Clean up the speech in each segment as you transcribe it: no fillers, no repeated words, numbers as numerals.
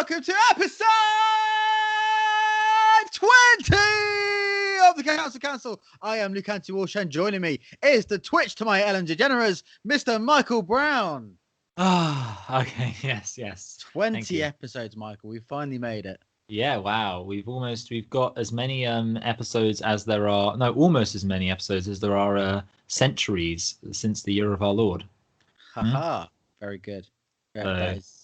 welcome to episode 20 of the Council. I am Luke Anti-Walsh, and joining me is the Twitch to my Ellen DeGeneres, Mr. Michael Brown. Okay, yes. 20 episodes, Michael. We finally made it. Yeah, wow. We've got as many episodes as there are, no, almost as many episodes as there are centuries since the year of our Lord. Haha, very good. That is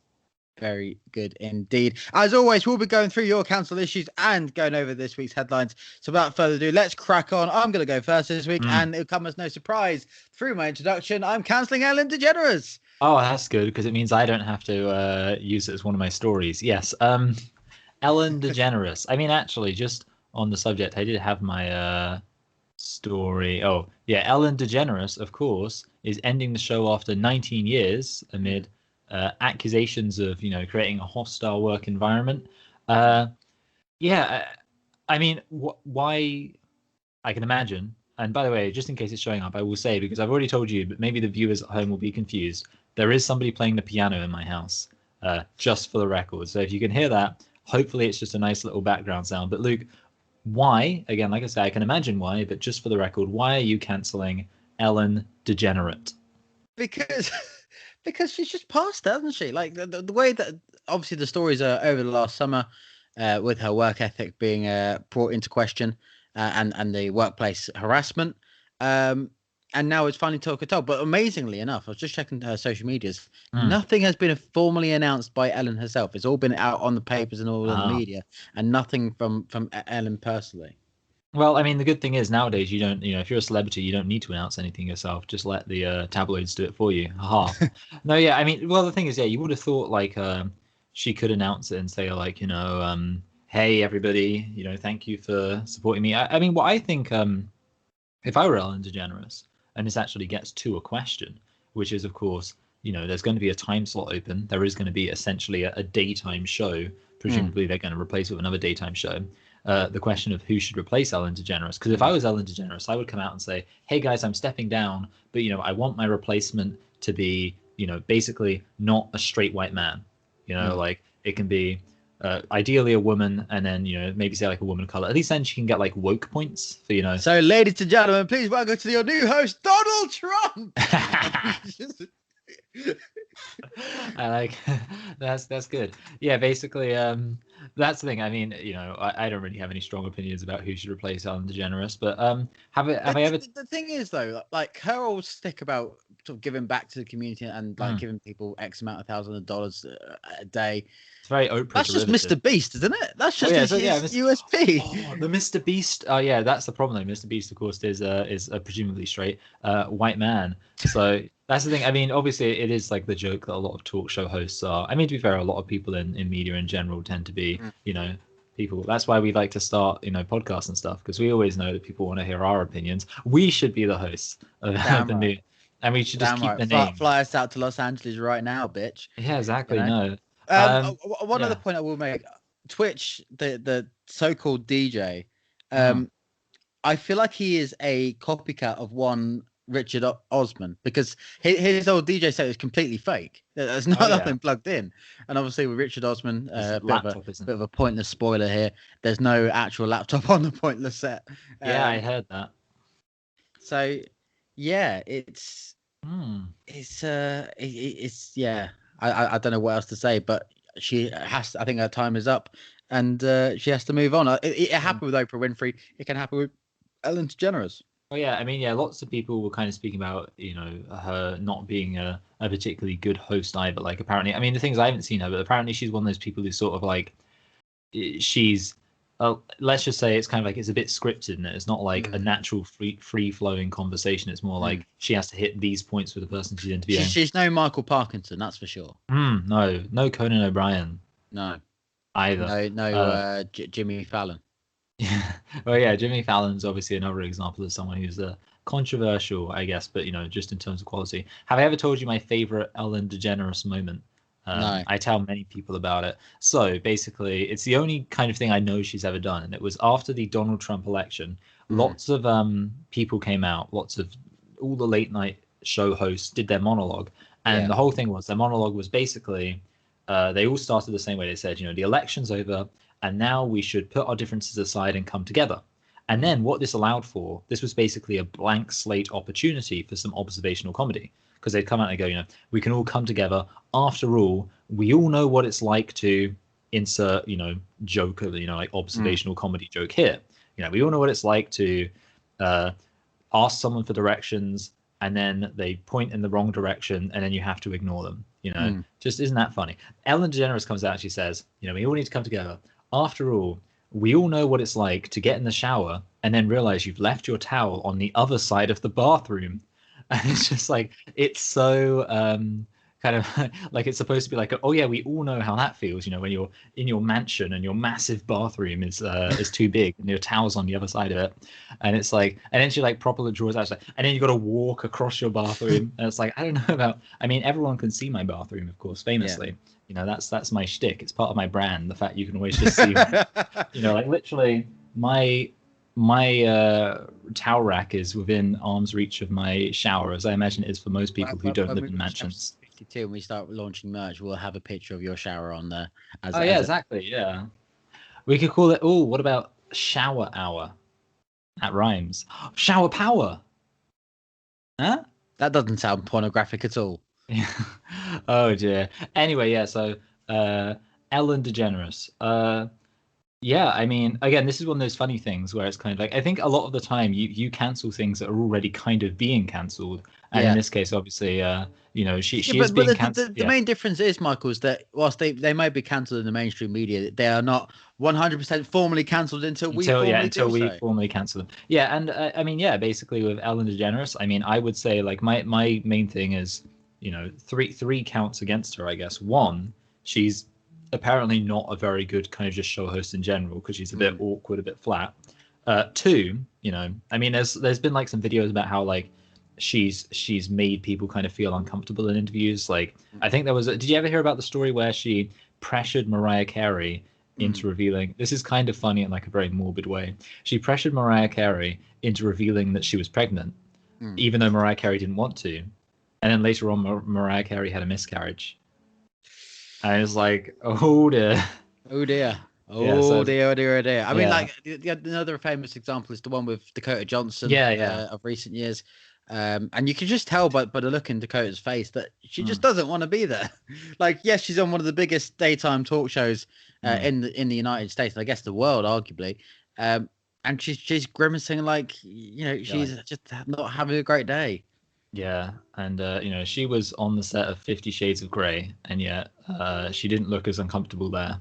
very good indeed. As always, we'll be going through your council issues and going over this week's headlines. So without further ado, let's crack on. I'm going to go first this week, and it'll come as no surprise through my introduction. I'm cancelling Ellen DeGeneres. Oh, that's good, because it means I don't have to use it as one of my stories. Yes, Ellen DeGeneres. I mean, actually, just on the subject, I did have my story. Oh, yeah, Ellen DeGeneres, of course, is ending the show after 19 years amid accusations of, creating a hostile work environment. I mean, why? I can imagine. And by the way, just in case it's showing up, I will say, because I've already told you, but maybe the viewers at home will be confused. There is somebody playing the piano in my house, just for the record. So if you can hear that, hopefully it's just a nice little background sound. But Luke, why? Again, like I say, I can imagine why, but just for the record, why are you cancelling Ellen DeGenerate? Because she's just past that, hasn't she? Like the way that obviously the stories are over the last summer, with her work ethic being brought into question, and the workplace harassment, and now it's finally took a toll. But amazingly enough, I was just checking her social medias. Nothing has been formally announced by Ellen herself. It's all been out on the papers and all in the media, and nothing from Ellen personally. Well, I mean, the good thing is nowadays you don't, if you're a celebrity, you don't need to announce anything yourself. Just let the tabloids do it for you. Haha. No, yeah, I mean, well, the thing is, yeah, you would have thought like she could announce it and say like, hey everybody, thank you for supporting me. I mean, what I think, if I were Ellen DeGeneres, and this actually gets to a question, which is, of course, there's going to be a time slot open. There is going to be essentially a daytime show. Presumably, they're going to replace it with another daytime show. The question of who should replace Ellen DeGeneres. Because if I was Ellen DeGeneres, I would come out and say, hey guys, I'm stepping down, but I want my replacement to be, basically not a straight white man. Like it can be ideally a woman, and then maybe say like a woman of color. At least then she can get like woke points for So, ladies and gentlemen, please welcome to your new host, Donald Trump. I like that's good. Yeah, basically, that's the thing. I mean, I don't really have any strong opinions about who should replace Ellen DeGeneres, but have I ever? The thing is, though, like her old stick about sort of giving back to the community and like giving people X amount of thousands of dollars a day. It's very Oprah. That's just Mr. Beast, isn't it? That's just his USP. Oh, the Mr. Beast. Oh yeah, that's the problem though. Mr. Beast, of course, is a presumably straight white man. So that's the thing. I mean, obviously, it is like the joke that a lot of talk show hosts are. I mean, to be fair, a lot of people in media in general tend to be, people. That's why we like to start, podcasts and stuff, because we always know that people want to hear our opinions. We should be the hosts of the new, and we should just keep the name. Fly us out to Los Angeles right now, bitch. Yeah, exactly. No. One other point I will make: Twitch, the so-called DJ. I feel like he is a copycat of one Richard Osman, because his old DJ set is completely fake. There's nothing plugged in, and obviously with Richard Osman, bit of a pointless spoiler here. There's no actual laptop on the pointless set. Yeah, I heard that. So, yeah, it's yeah. I don't know what else to say, but she has. I think her time is up, and she has to move on. It happened with Oprah Winfrey. It can happen with Ellen DeGeneres. Oh yeah, I mean, yeah, lots of people were kind of speaking about, her not being a particularly good host either. Like, apparently, I mean, the things I haven't seen her, but apparently she's one of those people who sort of like, she's, let's just say it's kind of like it's a bit scripted, and it's not like a natural free flowing conversation. It's more like she has to hit these points with the person she's interviewing. She's no Michael Parkinson, that's for sure. No Conan O'Brien. No. Either. No, Jimmy Fallon. Yeah, well, yeah, Jimmy Fallon's obviously another example of someone who's controversial, I guess, but just in terms of quality. Have I ever told you my favorite Ellen DeGeneres moment? No. I tell many people about it. So basically, it's the only kind of thing I know she's ever done, and it was after the Donald Trump election. Lots of people came out. Lots of all the late night show hosts did their monologue, and the whole thing was their monologue was basically they all started the same way. They said, the election's over, and now we should put our differences aside and come together. And then what this allowed for, this was basically a blank slate opportunity for some observational comedy, because they'd come out and go, we can all come together. After all, we all know what it's like to insert, joke, like observational comedy joke here. We all know what it's like to ask someone for directions, and then they point in the wrong direction, and then you have to ignore them. Just isn't that funny? Ellen DeGeneres comes out and she says, we all need to come together. After all, we all know what it's like to get in the shower and then realize you've left your towel on the other side of the bathroom. And it's just like, it's so kind of like, it's supposed to be like, oh yeah, we all know how that feels, when you're in your mansion and your massive bathroom is too big and your towel's on the other side of it. And it's like, and then she like properly draws out, and then you got to walk across your bathroom. And it's like, I don't know about, everyone can see my bathroom, of course, famously. That's my shtick. It's part of my brand. The fact you can always just see, like literally my towel rack is within arm's reach of my shower, as I imagine it is for most people who don't live in mansions. 52, when we start launching merch, we'll have a picture of your shower on there. Exactly. Yeah, we could call it. What about shower hour? That rhymes. Shower power. Huh? That doesn't sound pornographic at all. Oh dear. Anyway, yeah. So Ellen DeGeneres. Again, this is one of those funny things where it's kind of like, I think a lot of the time you cancel things that are already kind of being cancelled, and in this case, obviously, she is being cancelled. The main difference is, Michael, is that whilst they may be cancelled in the mainstream media, they are not 100% formally cancelled until we formally cancel them. Yeah, and basically with Ellen DeGeneres, I would say like my main thing is, three counts against her, I guess. One, she's apparently not a very good kind of just show host in general, because she's a bit awkward, a bit flat. Two, there's been like some videos about how like she's made people kind of feel uncomfortable in interviews. Like, I think there was did you ever hear about the story where she pressured Mariah Carey into revealing, this is kind of funny in like a very morbid way, she pressured Mariah Carey into revealing that she was pregnant, even though Mariah Carey didn't want to. And then later on, Mariah Carey had a miscarriage. And it's like, oh dear. Oh dear. Oh dear. I mean, like, another famous example is the one with Dakota Johnson of recent years. And you can just tell by the look in Dakota's face that she just doesn't want to be there. Like, yes, she's on one of the biggest daytime talk shows in the United States, and I guess the world, arguably. And she's grimacing like, she's just not having a great day. Yeah, and she was on the set of 50 Shades of Grey, and yet she didn't look as uncomfortable there.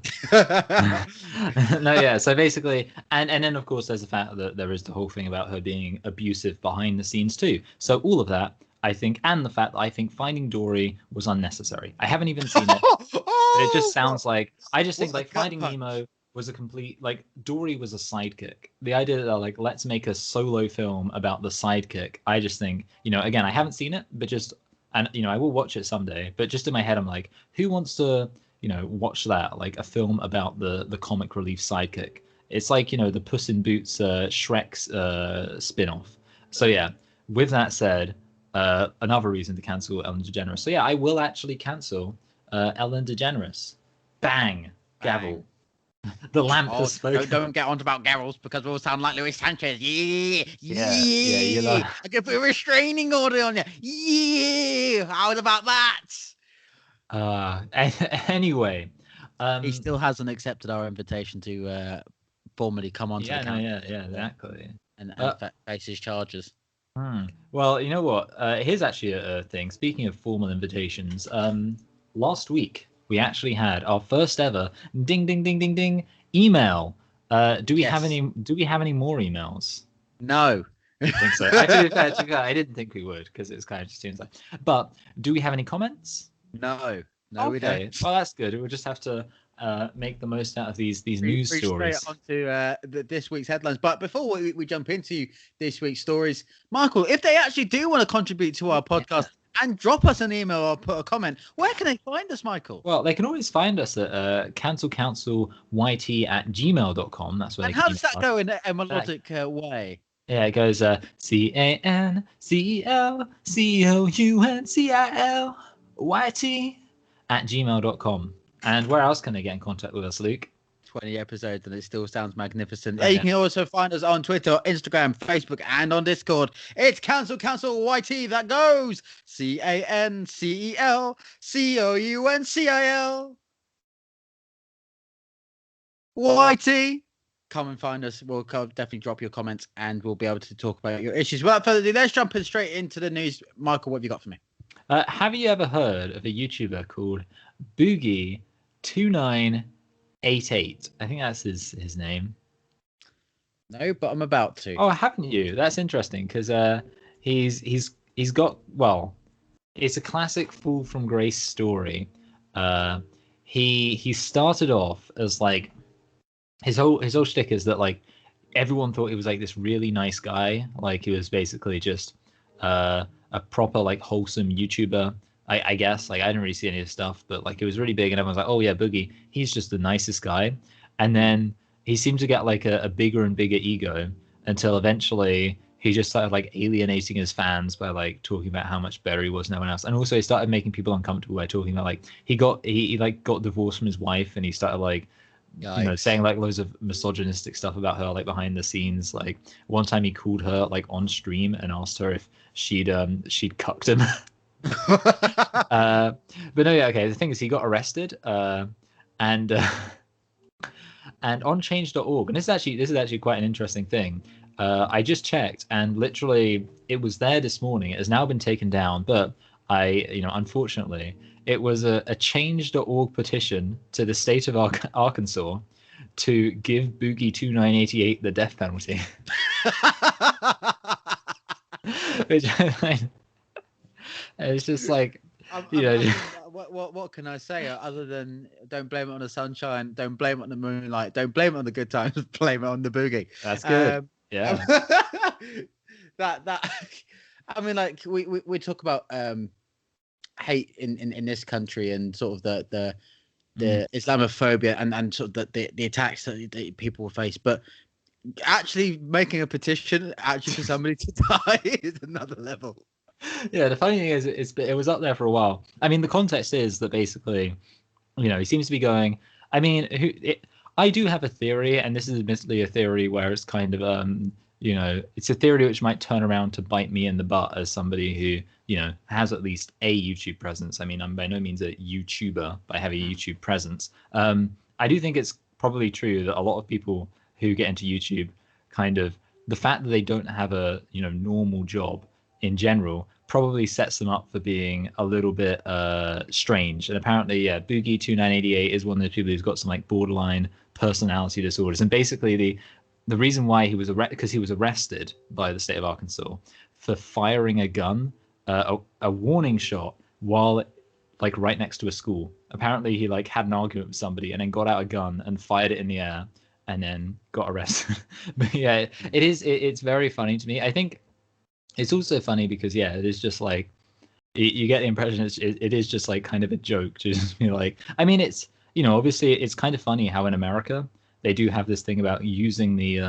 No, yeah. So basically, and then of course there's the fact that there is the whole thing about her being abusive behind the scenes too. So all of that, I think, and the fact that I think Finding Dory was unnecessary. I haven't even seen it, but it just sounds like, I just think like Finding Nemo was a complete, like, Dory was a sidekick. The idea that like, let's make a solo film about the sidekick, I just think, again, I haven't seen it, but just, and I will watch it someday, but just in my head I'm like, who wants to watch that, like a film about the comic relief sidekick? It's like, the Puss in Boots Shrek's spin-off. So yeah, with that said, another reason to cancel Ellen DeGeneres. So yeah, I will actually cancel Ellen DeGeneres. Bang. Gavel. The lamp has spoken. Don't get on about gavels, because we'll sound like Luis Sanchez. Yeah. I can put a restraining order on you. Yeah. How about that? Anyway, he still hasn't accepted our invitation to formally come onto the camera. Yeah, exactly. And face his charges. Well, you know what? Here's actually a thing. Speaking of formal invitations, last week we actually had our first ever ding email. Do we have any more emails? No. I think so. I didn't think we would, because it's kind of just inside. But do we have any comments? No, okay. We don't. Well, that's good. We'll just have to make the most out of these news stories. Straight onto this week's headlines. But before we jump into this week's stories, Michael, if they actually do want to contribute to our podcast and drop us an email or put a comment, where can they find us, Michael? Well, they can always find us at cancelcouncilyt@gmail.com. That's where. And how does that go in a melodic way? Yeah, it goes cancelcouncilyt@gmail.com. And where else can they get in contact with us, Luke? 20 episodes and it still sounds magnificent. Yeah, you can also find us on Twitter, Instagram, Facebook, and on Discord. It's Cancel YT that goes CANCELCOUNCIL YT. Come and find us. We'll definitely drop your comments and we'll be able to talk about your issues. Without further ado, let's jump in straight into the news. Michael, what have you got for me? Have you ever heard of a YouTuber called Boogie2988? I think that's his name. No, but I'm about to. Oh, haven't you? That's interesting because he's got, well, it's a classic fall from grace story. He started off as like his whole shtick is that like everyone thought he was like this really nice guy, like he was basically just a proper like wholesome YouTuber. I guess, like I didn't really see any of his stuff, but like it was really big and everyone's like, oh yeah, Boogie, he's just the nicest guy. And then he seemed to get like a bigger and bigger ego until eventually he just started like alienating his fans by like talking about how much better he was than no one else. And also he started making people uncomfortable by talking about like he got divorced from his wife and he started like saying like loads of misogynistic stuff about her like behind the scenes. Like one time he called her like on stream and asked her if she'd cucked him. But no, yeah, okay. The thing is, he got arrested, and on change.org, and this is actually quite an interesting thing. I just checked, and literally, it was there this morning. It has now been taken down, but unfortunately, it was a change.org petition to the state of Arkansas to give Boogie2988 the death penalty. Which it's just like, what can I say other than don't blame it on the sunshine, don't blame it on the moonlight, don't blame it on the good times, blame it on the boogie. That's good. Yeah. that I mean, like we talk about hate in this country and sort of the Islamophobia and sort of the attacks that people face, but actually making a petition actually for somebody to die is another level. Yeah, the funny thing is, it was up there for a while. I mean, the context is that basically, he seems to be going. I mean, I do have a theory, and this is admittedly a theory where it's kind of, it's a theory which might turn around to bite me in the butt as somebody who, has at least a YouTube presence. I mean, I'm by no means a YouTuber, but I have a YouTube presence. I do think it's probably true that a lot of people who get into YouTube, kind of the fact that they don't have a normal job in general probably sets them up for being a little bit strange. And apparently, yeah, Boogie2988 is one of those people who's got some like borderline personality disorders. And basically the reason why he was because he was arrested by the state of Arkansas for firing a gun, a warning shot while like right next to a school. Apparently he like had an argument with somebody and then got out a gun and fired it in the air and then got arrested. But yeah, it's very funny to me. I think it's also funny because it is just like you get the impression it is just like kind of a joke to just be like, I mean, it's obviously it's kind of funny how in America they do have this thing about using the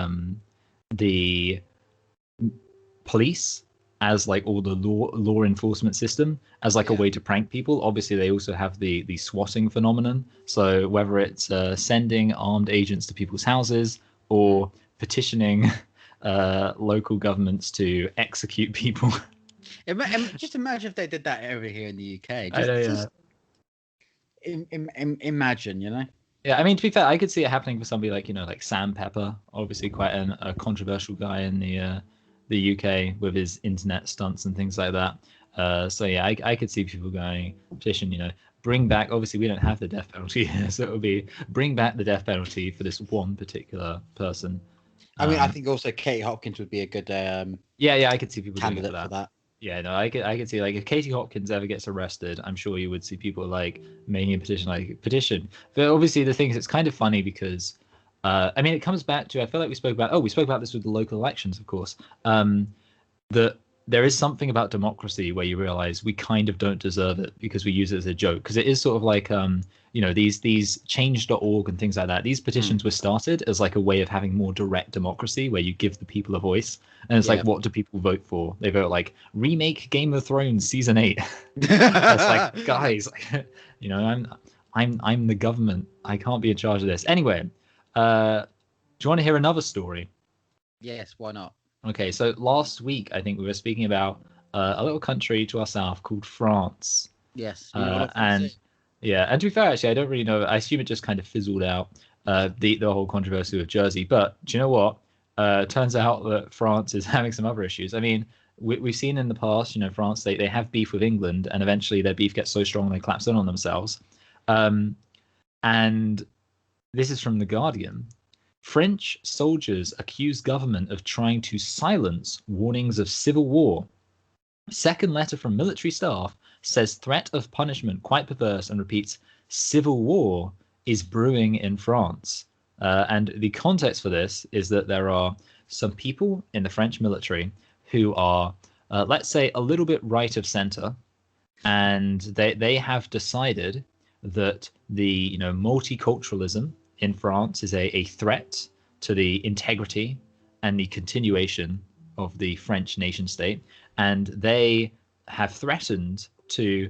police as like all the law enforcement system as like a way to prank people. Obviously they also have the swatting phenomenon, so whether it's sending armed agents to people's houses or petitioning local governments to execute people. Just imagine if they did that over here in the UK. Imagine, Yeah, I mean, to be fair, I could see it happening for somebody like like Sam Pepper, obviously quite a controversial guy in the UK with his internet stunts and things like that. So yeah, I could see people going petition, bring back. Obviously, we don't have the death penalty here, so it would be bring back the death penalty for this one particular person. I mean, I think also Katie Hopkins would be a good I could see people candidate doing for that. Yeah, no, I could see like if Katie Hopkins ever gets arrested, I'm sure you would see people like making a petition. But obviously the thing is, it's kind of funny because I mean, it comes back to, I feel like we spoke about this with the local elections, of course, that there is something about democracy where you realize we kind of don't deserve it because we use it as a joke, because it is sort of like these change.org and things like that. These petitions were started as like a way of having more direct democracy where you give the people a voice, and it's like, what do people vote for? They vote like remake Game of Thrones season 8. It's like, guys, I'm the government. I can't be in charge of this. Anyway, do you want to hear another story? Yes, why not? Okay, so last week I think we were speaking about a little country to our south called France. Yes, you know what I fancy. And yeah, and to be fair, actually, I don't really know. I assume it just kind of fizzled out, the whole controversy with Jersey. But do you know what? Turns out that France is having some other issues. I mean, we've seen in the past, France, they have beef with England, and eventually their beef gets so strong they collapse in on themselves. And this is from The Guardian. French soldiers accuse government of trying to silence warnings of civil war. Second letter from military staff says threat of punishment quite perverse and repeats civil war is brewing in France. And the context for this is that there are some people in the French military who are, let's say, a little bit right of center, and they have decided that the multiculturalism in France is a threat to the integrity and the continuation of the French nation state, and they have threatened to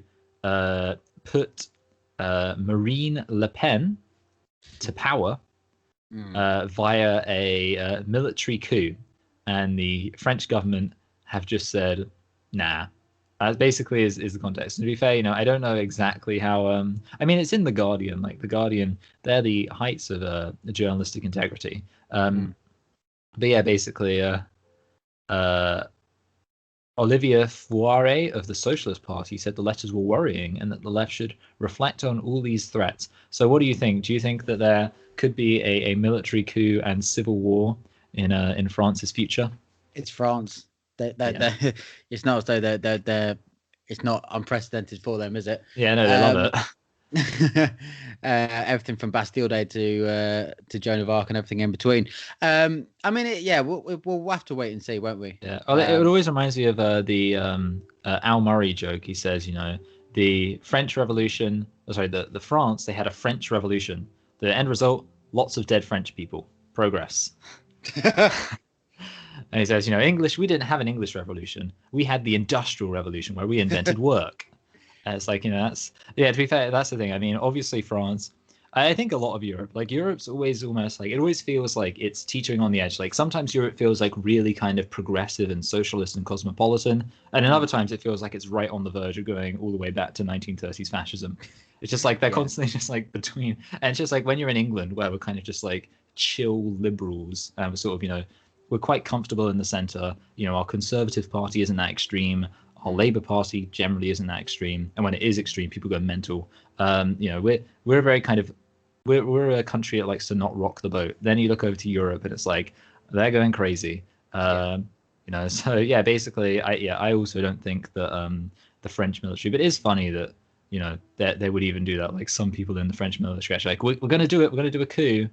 put Marine Le Pen to power via a military coup, and the French government have just said, nah. Basically is the context. And to be fair, I don't know exactly how. I mean, it's in The Guardian. Like The Guardian, they're the heights of journalistic integrity. But yeah, basically, Olivier Fouare of the Socialist Party said the letters were worrying and that the left should reflect on all these threats. So, what do you think? Do you think that there could be a military coup and civil war in France's future? It's France. It's not as though they're it's not unprecedented for them, is it? Yeah, no, they love it. Everything from Bastille Day to Joan of Arc and everything in between. I mean, we'll have to wait and see, won't we? Yeah. It always reminds me of the Al Murray joke. He says, the French Revolution. The France. They had a French Revolution. The end result: lots of dead French people. Progress. And he says, English, we didn't have an English Revolution. We had the Industrial Revolution where we invented work. And it's like, to be fair, that's the thing. I mean, obviously France, I think a lot of Europe, like Europe's always almost like, it always feels like it's teetering on the edge. Like sometimes Europe feels like really kind of progressive and socialist and cosmopolitan. And in other times it feels like it's right on the verge of going all the way back to 1930s fascism. It's just like they're constantly just like between, and it's just like when you're in England where we're kind of just like chill liberals and we're sort of, we're quite comfortable in the center. Our Conservative Party isn't that extreme. Our Labour Party generally isn't that extreme. And when it is extreme, people go mental. We're a very kind of, we're a country that likes to not rock the boat. Then you look over to Europe and it's like, they're going crazy. So yeah, basically, I also don't think that the French military, but it is funny that, that they would even do that. Like some people in the French military actually like, we're going to do it. We're going to do a coup.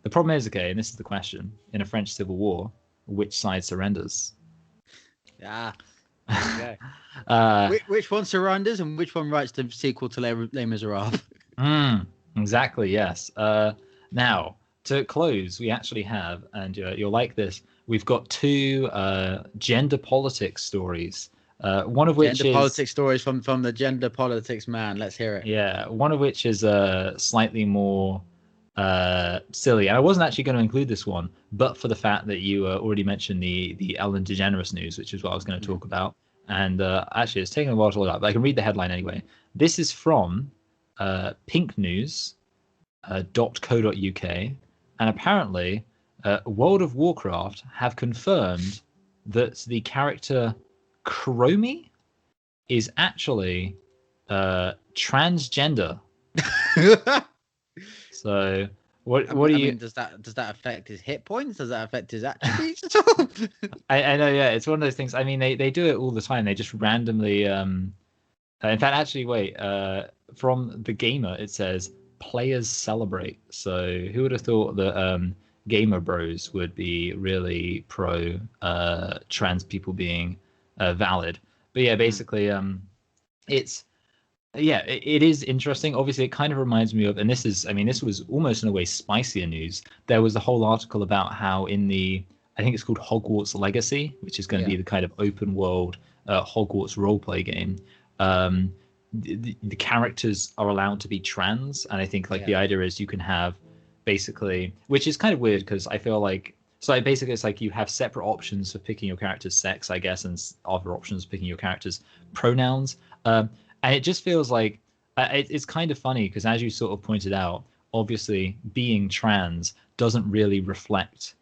The problem is, okay, and this is the question, in a French civil war, which side surrenders? Yeah. There you go. Which one surrenders and which one writes the sequel to Les Miserables? Exactly, yes. Now, to close, we actually have, and you'll like this, we've got two gender politics stories. One of which gender politics stories from the gender politics man. Let's hear it. Yeah, one of which is slightly more silly, and I wasn't actually going to include this one, but for the fact that you already mentioned the Ellen DeGeneres news, which is what I was going to talk about. And actually, it's taken a while to load up, but I can read the headline anyway. This is from pinknews.co.uk, and apparently, World of Warcraft have confirmed that the character Chromie is actually transgender. So what do you? Does that affect his hit points? Does that affect his attributes at all? I know, yeah, it's one of those things. I mean, they do it all the time. They just randomly. In fact, actually, wait. From the Gamer, it says players celebrate. So who would have thought that Gamer Bros would be really pro trans people being valid? But yeah, basically, it's. Yeah, it is interesting. Obviously, it kind of reminds me of, and this was almost in a way spicier news. There was a whole article about how in I think it's called Hogwarts Legacy, which is going to be the kind of open world Hogwarts roleplay game. the characters are allowed to be trans, and I think like the idea is you can have basically, which is kind of weird because I feel like basically it's like you have separate options for picking your character's sex, I guess, and other options for picking your character's pronouns. And it just feels like it's kind of funny because, as you sort of pointed out, obviously being trans doesn't really reflect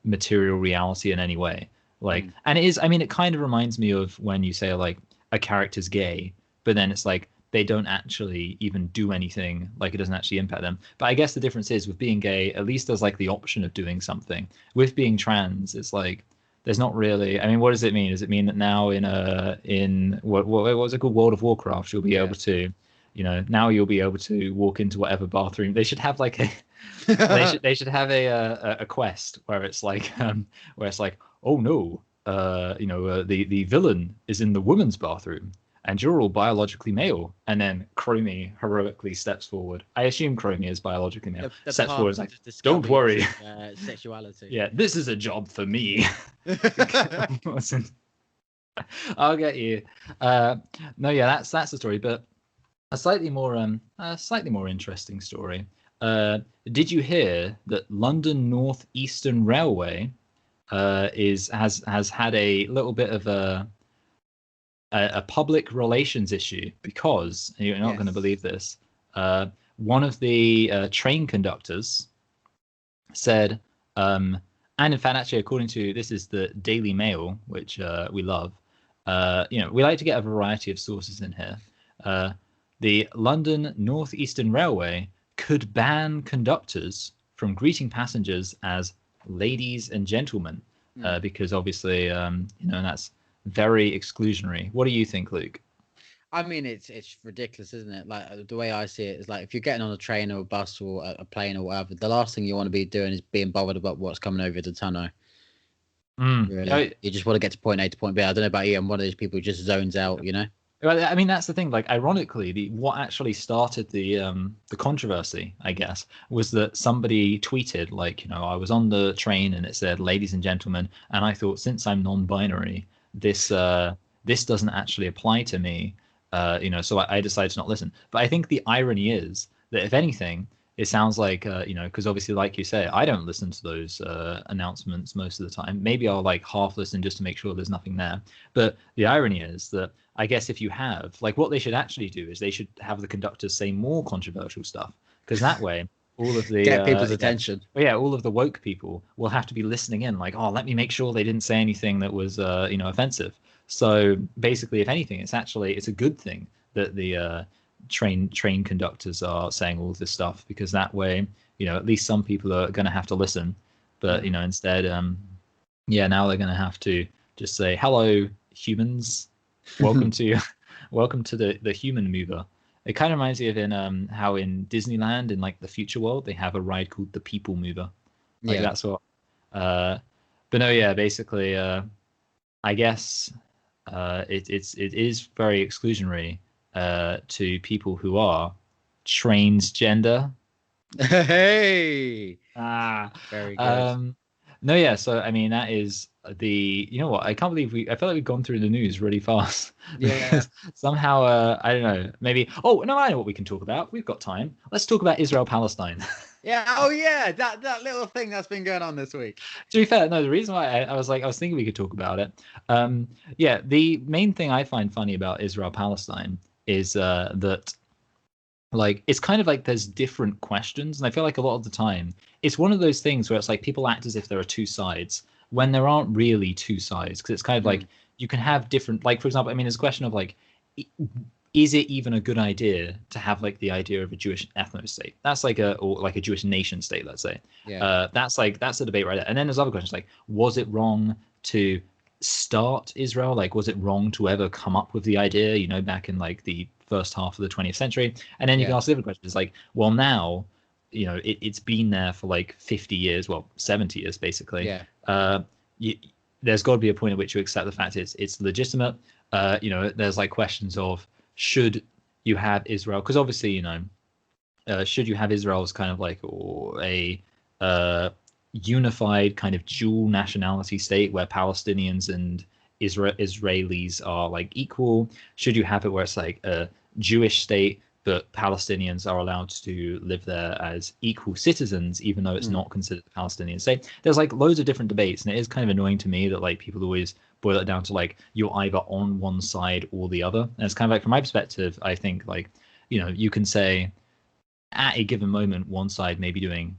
material reality in any way. Like, and it is, I mean, it kind of reminds me of when you say like a character's gay, but then it's like they don't actually even do anything, like it doesn't actually impact them. But I guess the difference is with being gay, at least there's like the option of doing something. With being trans, it's like there's not really. I mean, what does it mean? Does it mean that now in what was it called, World of Warcraft, you'll be able to, now you'll be able to walk into whatever bathroom. They should have like a they should have a quest where it's like oh no, the villain is in the women's bathroom and you're all biologically male, and then Chromie heroically steps forward. I assume Chromie is biologically male. Steps forward, is like, don't worry, sexuality. Yeah, this is a job for me. I'll get you. No, yeah, that's the story, but a slightly more interesting story. Did you hear that London North Eastern Railway has had a little bit of a public relations issue because, and you're not going to believe this, one of the train conductors said, and in fact, actually, according to, this is the Daily Mail, which we love, we like to get a variety of sources in here. The London North Eastern Railway could ban conductors from greeting passengers as ladies and gentlemen, because obviously, and that's very exclusionary. What do you think, Luke? I mean, it's ridiculous, isn't it? Like, the way I see it is like, if you're getting on a train or a bus or a plane or whatever, the last thing you want to be doing is being bothered about what's coming over the tunnel. Really, you just want to get to point A to point B. I don't know about you. I'm one of those people who just zones out. Well, I mean, that's the thing. Like, ironically, what actually started the controversy, I guess, was that somebody tweeted, like, I was on the train and it said "ladies and gentlemen," and I thought, since I'm non-binary, this doesn't actually apply to me, so I decided to not listen. But I think the irony is that, if anything, it sounds like, because obviously, like you say, I don't listen to those announcements most of the time. Maybe I'll like half listen just to make sure there's nothing there. But the irony is that, I guess, if you have, like, what they should actually do is they should have the conductors say more controversial stuff, because that way all of the get people's attention. All of the woke people will have to be listening in, like, oh, let me make sure they didn't say anything that was offensive. So basically, if anything, it's a good thing that the train conductors are saying all of this stuff, because that way, at least some people are going to have to listen. But instead, now they're going to have to just say, hello, humans, welcome to the human mover. It kind of reminds me of how in Disneyland, in like the future world, they have a ride called the People Mover. Like, that's what. But no, yeah, basically, I guess it is very exclusionary to people who are transgender. Hey, very good. No, yeah. So I mean, that is what, I can't believe I feel like we've gone through the news really fast. Yeah. Somehow, I don't know. Maybe. Oh no, I know what we can talk about. We've got time. Let's talk about Israel-Palestine. Yeah. Oh yeah, that little thing that's been going on this week. To be fair, no, the reason why I was thinking we could talk about it. The main thing I find funny about Israel-Palestine is that, like, it's kind of like there's different questions, and I feel like a lot of the time it's one of those things where it's like people act as if there are two sides when there aren't really two sides, because it's kind of like you can have different, like, for example, I mean, there's a question of like, is it even a good idea to have like the idea of a Jewish ethno state? That's like a Jewish nation state, let's say. That's a debate right there. And then there's other questions like, was it wrong to start Israel? Like, was it wrong to ever come up with the idea, back in like the first half of the 20th century? And then you can ask different questions like, well, now, it's been there for like 50 years, well, 70 years basically. There's got to be a point at which you accept the fact it's legitimate. There's like questions of, should you have Israel? Because obviously, should you have Israel as kind of like a unified kind of dual nationality state where Palestinians and Israelis are like equal? Should you have it where it's like a Jewish state, but Palestinians are allowed to live there as equal citizens, even though it's not considered a Palestinian state? There's like loads of different debates, and it is kind of annoying to me that like people always boil it down to like you're either on one side or the other. And it's kind of like, from my perspective, I think like, you can say at a given moment one side may be doing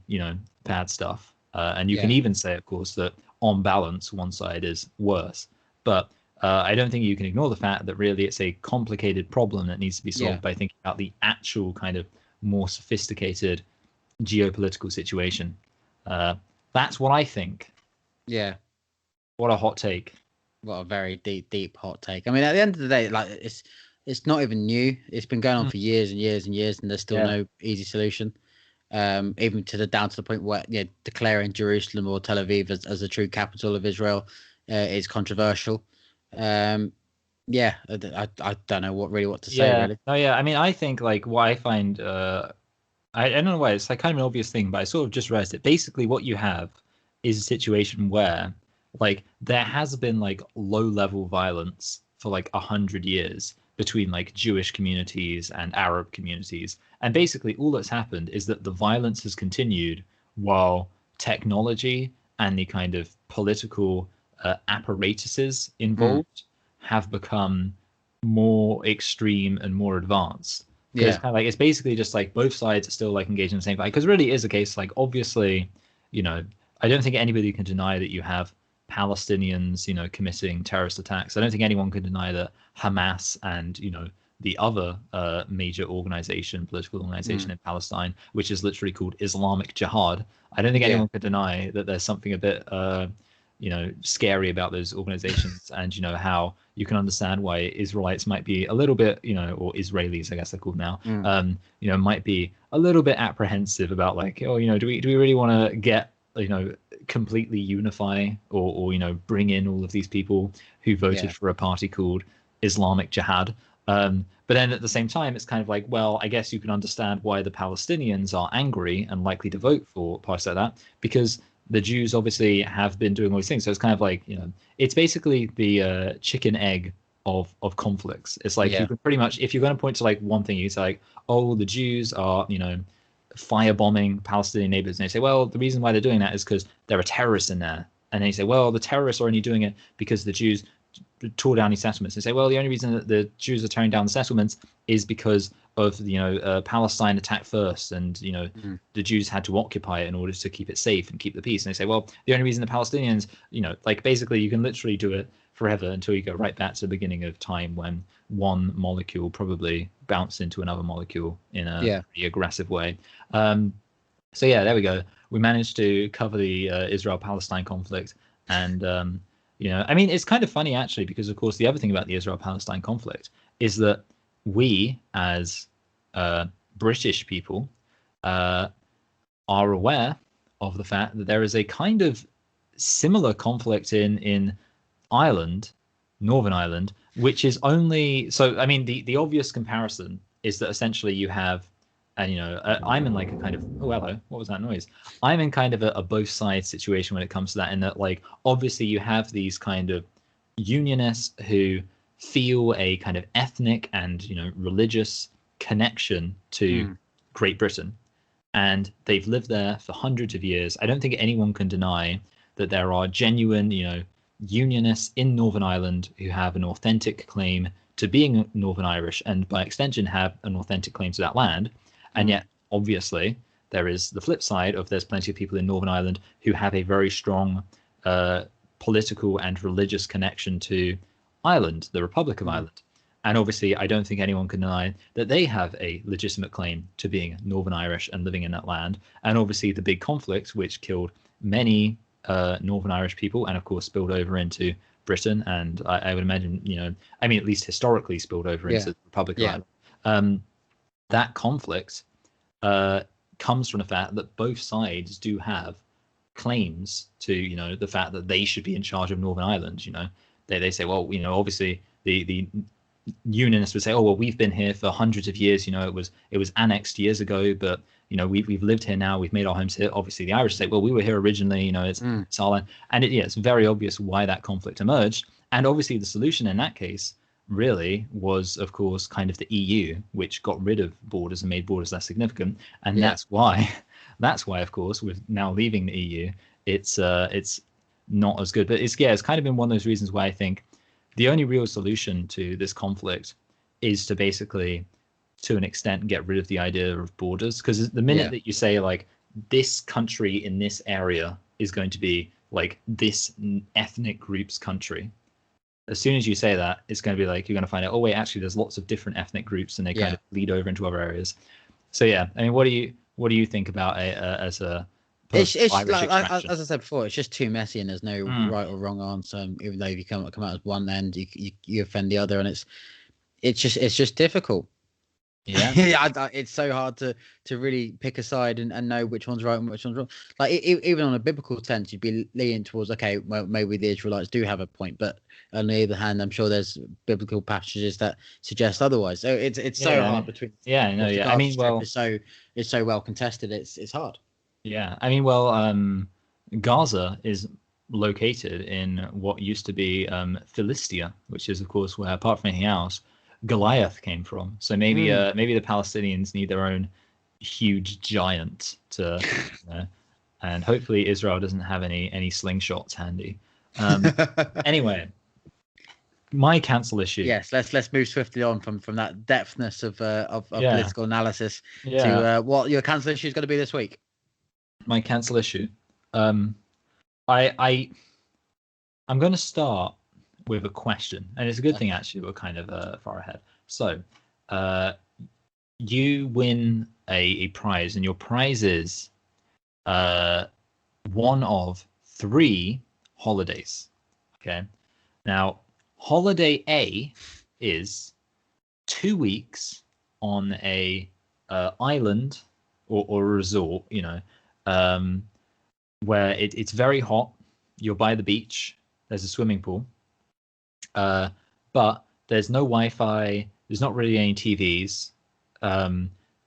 bad stuff, and you can even say, of course, that on balance one side is worse. But I don't think you can ignore the fact that really it's a complicated problem that needs to be solved by thinking about the actual kind of more sophisticated geopolitical situation. That's what I think. Yeah. What a hot take. What a very deep hot take. I mean, at the end of the day, like it's not even new. It's been going on for years and years and years, and there's still no easy solution. Even down to the point where declaring Jerusalem or Tel Aviv as the true capital of Israel is controversial. I don't know what to say really. No, I mean, I think like what I find, I don't know why it's like kind of an obvious thing, but I sort of just realized it. Basically, what you have is a situation where like there has been like low level violence for like 100 years between like Jewish communities and Arab communities, and basically all that's happened is that the violence has continued while technology and the kind of political apparatuses involved have become more extreme and more advanced. It's kind of like it's basically just like both sides are still like engaged in the same fight, because really it is a case like, obviously, I don't think anybody can deny that you have Palestinians committing terrorist attacks. I don't think anyone can deny that Hamas and the other major political organization in Palestine, which is literally called Islamic Jihad, I don't think anyone could deny that there's something a bit scary about those organizations, and how you can understand why Israelites might be a little bit, or Israelis, I guess they're called now, might be a little bit apprehensive about like, do we really want to get, completely unify or bring in all of these people who voted for a party called Islamic Jihad. But then at the same time, it's kind of like, well, I guess you can understand why the Palestinians are angry and likely to vote for parties like that, because the Jews obviously have been doing all these things. So it's kind of like, it's basically the chicken egg of conflicts. It's like you can pretty much, if you're going to point to like one thing, you say like, oh, the Jews are, firebombing Palestinian neighbors. And they say, well, the reason why they're doing that is because there are terrorists in there. And then you say, well, the terrorists are only doing it because the Jews tore down these settlements. They say, well, the only reason that the Jews are tearing down the settlements is because of Palestine attacked first, and the Jews had to occupy it in order to keep it safe and keep the peace. And they say, well, the only reason the Palestinians, like basically you can literally do it forever until you go right back to the beginning of time when one molecule probably bounced into another molecule in a pretty aggressive way. So there we go. We managed to cover the Israel-Palestine conflict, and I mean, it's kind of funny actually, because of course the other thing about the Israel-Palestine conflict is that we as British people are aware of the fact that there is a kind of similar conflict in Ireland, Northern Ireland, which is only, so I mean the obvious comparison is that essentially you have, and I'm in like a kind of, oh hello, what was that noise? I'm in kind of a both sides situation when it comes to that, in that like obviously you have these kind of unionists who feel a kind of ethnic and religious connection to Great Britain, and they've lived there for hundreds of years. I don't think anyone can deny that there are genuine unionists in Northern Ireland who have an authentic claim to being Northern Irish, and by extension have an authentic claim to that land. And yet obviously there is the flip side of, there's plenty of people in Northern Ireland who have a very strong political and religious connection to Ireland, the Republic of Ireland. And obviously, I don't think anyone can deny that they have a legitimate claim to being Northern Irish and living in that land. And obviously, the big conflict, which killed many Northern Irish people, and of course spilled over into Britain, and I would imagine, I mean, at least historically spilled over into the Republic of Ireland. That conflict comes from the fact that both sides do have claims to, the fact that they should be in charge of Northern Ireland. They say, well, obviously the unionists would say, oh well, we've been here for hundreds of years. It was annexed years ago, but we've lived here now. We've made our homes here. Obviously, the Irish say, well, we were here originally. It's our land, and it's very obvious why that conflict emerged. And obviously the solution in that case really was, of course, kind of the EU, which got rid of borders and made borders less significant. And that's why, of course, with now leaving the EU, it's not as good. But it's kind of been one of those reasons why I think the only real solution to this conflict is to basically, to an extent, get rid of the idea of borders. Because the minute that you say like this country in this area is going to be like this ethnic group's country, as soon as you say that, it's going to be like you're going to find out, oh wait, actually there's lots of different ethnic groups and they kind of bleed over into other areas. So yeah, I mean, what do you think about it as a it's like, as I said before, it's just too messy and there's no right or wrong answer. Even though if you come out as one end, you offend the other, and it's just difficult. Yeah, it's so hard to really pick a side and know which one's right and which one's wrong. Like even on a biblical sense, you'd be leaning towards, okay, well, maybe the Israelites do have a point, but on the other hand, I'm sure there's biblical passages that suggest otherwise. So it's so hard between. I mean, well, it's so well contested. It's hard. Yeah, I mean, well, Gaza is located in what used to be Philistia, which is, of course, where, apart from anything else, Goliath came from. So maybe maybe the Palestinians need their own huge giant to, and hopefully Israel doesn't have any slingshots handy. Anyway, my cancel issue. Yes, let's move swiftly on from that depthness of political analysis to what your cancel issue is going to be this week. My cancel issue. I'm going to start with a question, and it's a good thing actually we're kind of far ahead. So you win a prize, and your prize is one of 3 holidays. Okay, now holiday A is 2 weeks on a island or a resort, where it's very hot. You're by the beach. There's a swimming pool. But there's no Wi-Fi. There's not really any TVs.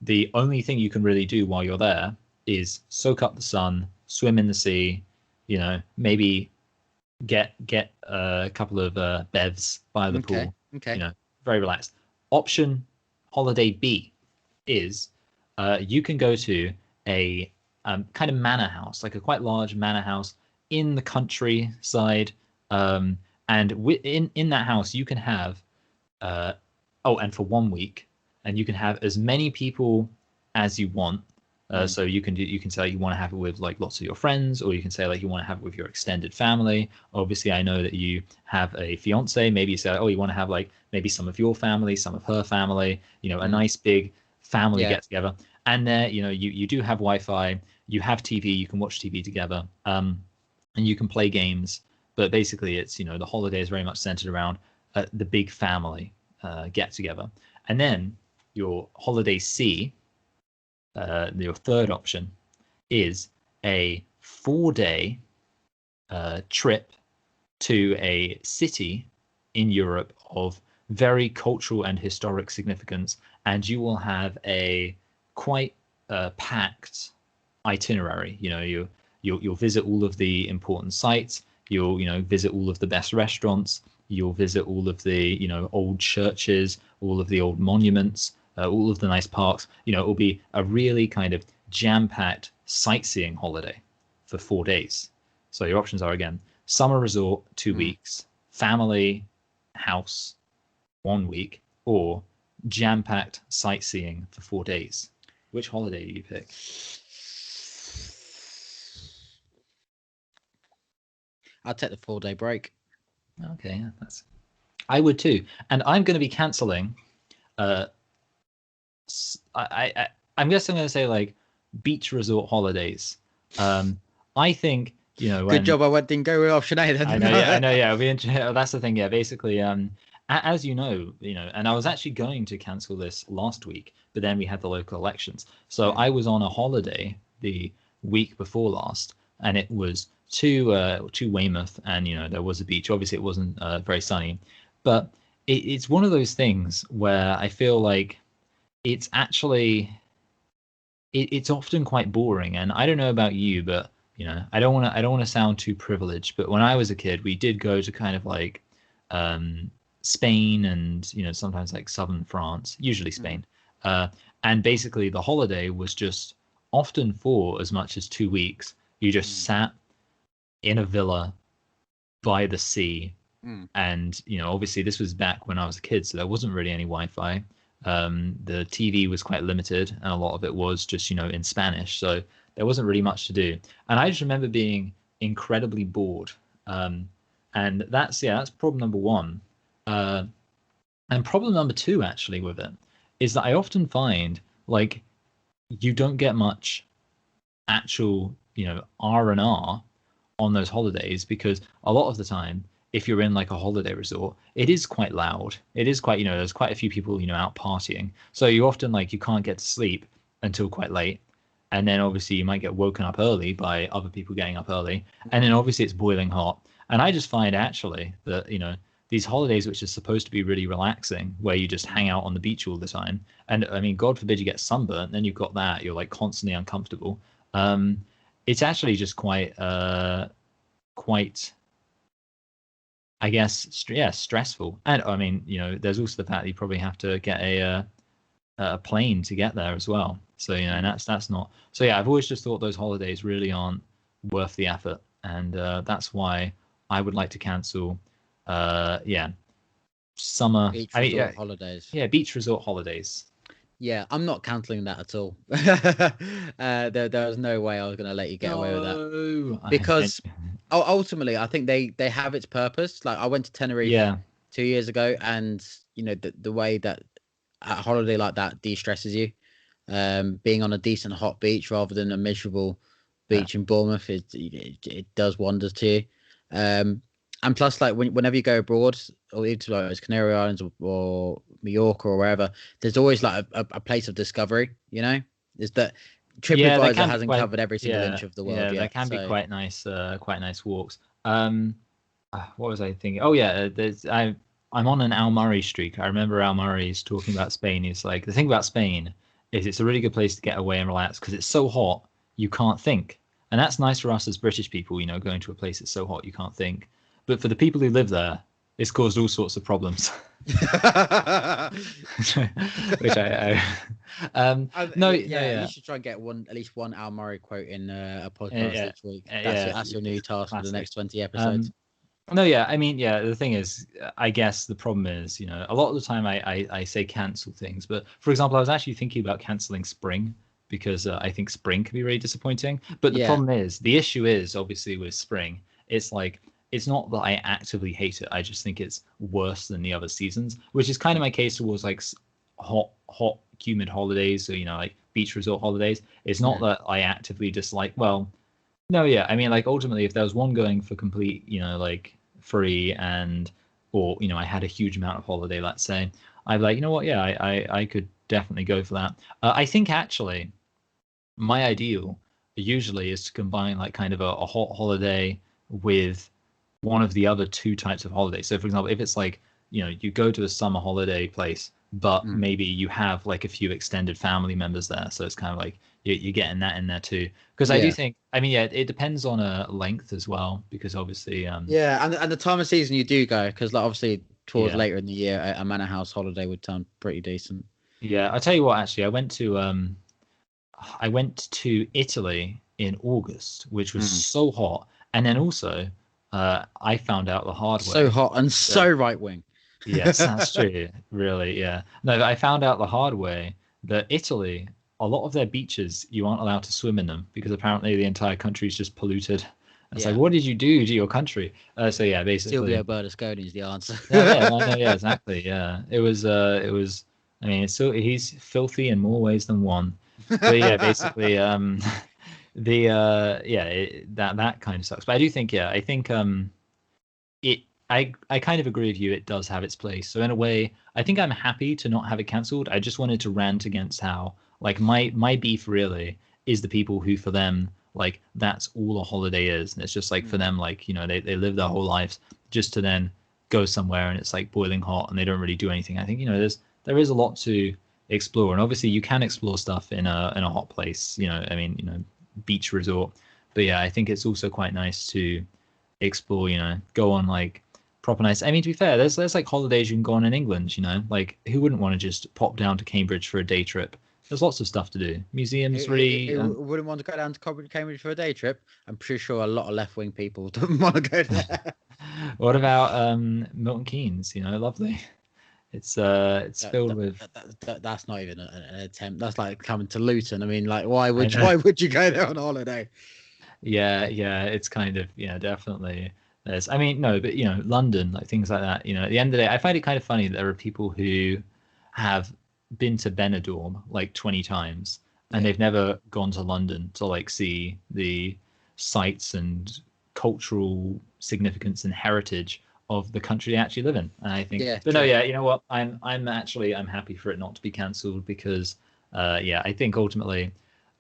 The only thing you can really do while you're there is soak up the sun, swim in the sea, maybe get a couple of bevs by the pool. Okay. Very relaxed. Option holiday B is you can go to a kind of manor house, like a quite large manor house in the countryside. And in that house, you can have, and for 1 week, and you can have as many people as you want. So you can say you want to have it with like lots of your friends, or you can say like you want to have it with your extended family. Obviously, I know that you have a fiance. Maybe you say, oh, you want to have like maybe some of your family, some of her family. A nice big family get together. And there, you do have Wi-Fi. You have TV. You can watch TV together, and you can play games. But basically, it's the holiday is very much centered around the big family get together. And then your holiday C, your third option, is a 4-day trip to a city in Europe of very cultural and historic significance, and you will have a quite packed itinerary. You'll visit all of the important sites. You'll visit all of the best restaurants. You'll visit all of the old churches, all of the old monuments, all of the nice parks. It will be a really kind of jam-packed sightseeing holiday for 4 days. So your options are, again, summer resort 2 weeks, family house 1 week, or jam-packed sightseeing for 4 days. Which holiday do you pick? I'll take the 4-day break. Okay, I would too, and I'm going to be canceling. I'm guessing I'm going to say like beach resort holidays. I think Good job I didn't go with option A then. I know. Yeah, that's the thing. Yeah, basically, as and I was actually going to cancel this last week, but then we had the local elections, so I was on a holiday the week before last, and it was to Weymouth, and there was a beach. Obviously, it wasn't very sunny, but it's one of those things where I feel like it's actually it's often quite boring. And I don't know about you, but I don't want to sound too privileged, but when I was a kid, we did go to kind of like Spain and sometimes like southern France, usually Spain. And basically the holiday was just often for as much as 2 weeks. You just sat in a villa by the sea. And obviously this was back when I was a kid, so there wasn't really any Wi-Fi. The TV was quite limited, and a lot of it was just in Spanish, so there wasn't really much to do. And I just remember being incredibly bored. And that's problem number one. And problem number two, actually, with it is that I often find like you don't get much actual R&R on those holidays, because a lot of the time, if you're in like a holiday resort, it is quite loud. It is quite, there's quite a few people, out partying. So you often you can't get to sleep until quite late. And then obviously you might get woken up early by other people getting up early. And then obviously it's boiling hot. And I just find actually that, these holidays, which are supposed to be really relaxing, where you just hang out on the beach all the time. And I mean, God forbid you get sunburnt, then you've got that, you're like constantly uncomfortable. It's actually just quite, I guess, stressful. And I mean, there's also the fact that you probably have to get a plane to get there as well. So, and that's not. So yeah, I've always just thought those holidays really aren't worth the effort, and that's why I would like to cancel. Summer beach resort holidays. Yeah, beach resort holidays. Yeah, I'm not cancelling that at all. There was no way I was going to let you get away with that, because ultimately I think they have its purpose. Like I went to Tenerife 2 years ago, and the way that a holiday like that de-stresses you, being on a decent hot beach rather than a miserable beach in Bournemouth, it does wonders to you. And plus, like whenever you go abroad, or even to like Canary Islands or Mallorca or wherever, there's always like a place of discovery. Is that TripAdvisor hasn't covered every single inch of the world yet. Yeah, there can be quite nice walks. What was I thinking? Oh yeah, I'm on an Al Murray streak. I remember Al Murray's talking about Spain. He's like, the thing about Spain is it's a really good place to get away and relax, because it's so hot you can't think, and that's nice for us as British people. Going to a place that's so hot you can't think. But for the people who live there, it's caused all sorts of problems. Which you should try and get at least one Al Murray quote in a podcast each week. That's your new task for the next 20 episodes. The thing is, I guess the problem is, a lot of the time I say cancel things. But for example, I was actually thinking about canceling spring, because I think spring can be really disappointing. But the problem is, the issue is obviously with spring, it's like, it's not that I actively hate it. I just think it's worse than the other seasons, which is kind of my case towards like hot, humid holidays. So, like beach resort holidays. It's not that I actively dislike. Well, no, yeah. I mean, like ultimately, if there was one going for complete, like free or I had a huge amount of holiday, let's say, I'd be like, yeah, I could definitely go for that. I think actually my ideal usually is to combine like kind of a hot holiday with one of the other two types of holidays. So for example, if it's like, you go to a summer holiday place, but maybe you have like a few extended family members there. So it's kind of like you're getting that in there too. Because I do think, it depends on a length as well, because obviously. And the time of season you do go, because like obviously towards later in the year, a manor house holiday would sound pretty decent. Yeah, I'll tell you what, actually, I went to Italy in August, which was so hot. And then also, I found out the hard way. So hot and so right wing. Yes, that's true. Really, yeah. No, I found out the hard way that Italy, a lot of their beaches, you aren't allowed to swim in them, because apparently the entire country is just polluted. And it's like, what did you do to your country? So yeah, basically. Silvio Berlusconi is the answer. yeah, exactly. Yeah, it was. I mean, he's filthy in more ways than one. But yeah, basically, that kind of sucks. But I do think, I think I kind of agree with you. It does have its place. So in a way, I think I'm happy to not have it cancelled. I just wanted to rant against how, like, my beef really is the people who, for them, like, that's all a holiday is. And it's just like, for them, like, they live their whole lives just to then go somewhere and it's like boiling hot and they don't really do anything. I think, there is a lot to explore. And obviously you can explore stuff in a hot place, beach resort. But yeah, I think it's also quite nice to explore, go on like proper nice. I mean, to be fair, there's like holidays you can go on in England, you know, like who wouldn't want to just pop down to Cambridge for a day trip? There's lots of stuff to do. Museums, really. Who wouldn't want to go down to Cambridge for a day trip? I'm pretty sure a lot of left-wing people don't want to go there. What about Milton Keynes? You know, lovely. It's filled with. That's not even an attempt. That's like coming to Luton. I mean, like, why would you go there on holiday? Yeah, it's kind of, definitely. I mean, no, but London, like things like that. At the end of the day, I find it kind of funny that there are people who have been to Benidorm like 20 times and they've never gone to London to like see the sights and cultural significance and heritage of the country they actually live in. And I think, but no, you know what? I'm happy for it not to be cancelled because, I think ultimately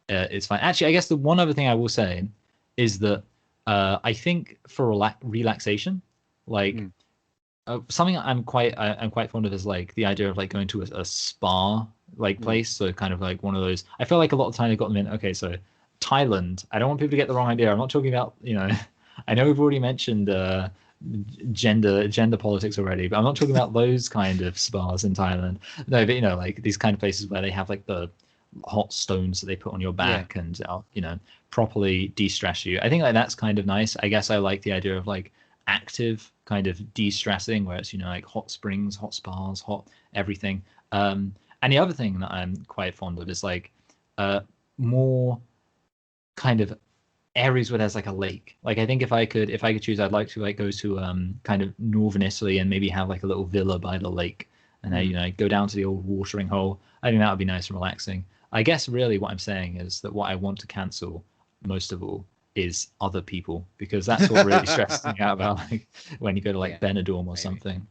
it's fine. Actually, I guess the one other thing I will say is that I think for relaxation, like something I'm quite fond of is like the idea of like going to a spa like place. So kind of like one of those. I feel like a lot of the time they've got them in. Okay, so Thailand. I don't want people to get the wrong idea. I'm not talking about I know we've already mentioned gender politics already, but I'm not talking about those kind of spas in Thailand. No, but like these kind of places where they have like the hot stones that they put on your back and properly de-stress you. I think like that's kind of nice. I guess I like the idea of like active kind of de-stressing where it's like hot springs, hot spas, hot everything. And the other thing that I'm quite fond of is like more kind of areas where there's like a lake. Like I think if I could choose, I'd like to like go to kind of northern Italy and maybe have like a little villa by the lake and then go down to the old watering hole. I think that would be nice and relaxing. I guess really what I'm saying is that what I want to cancel most of all is other people, because that's what really stresses me out about like when you go to like Benidorm or something.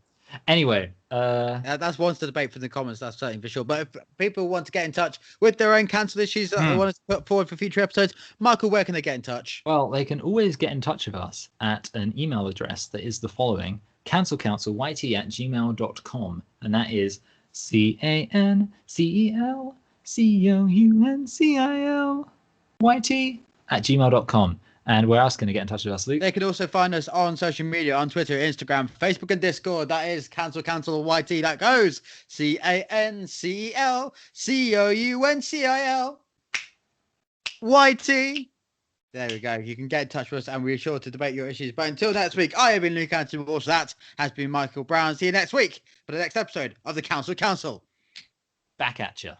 Anyway, that's one to debate for the comments. That's certainly for sure. But if people want to get in touch with their own cancel issues that they want to put forward for future episodes, Michael, where can they get in touch? Well, they can always get in touch with us at an email address that is the following: cancelcouncil@gmail.com, and that is cancelcouncilYT@gmail.com. And where else can they get in touch with us, Luke? They can also find us on social media, on Twitter, Instagram, Facebook, and Discord. That is cancelYT. That goes CANCELCOUNCILYT. There we go. You can get in touch with us, and we're sure to debate your issues. But until next week, I have been Luke Anthony Walsh. That has been Michael Brown. See you next week for the next episode of the Council. Back at you.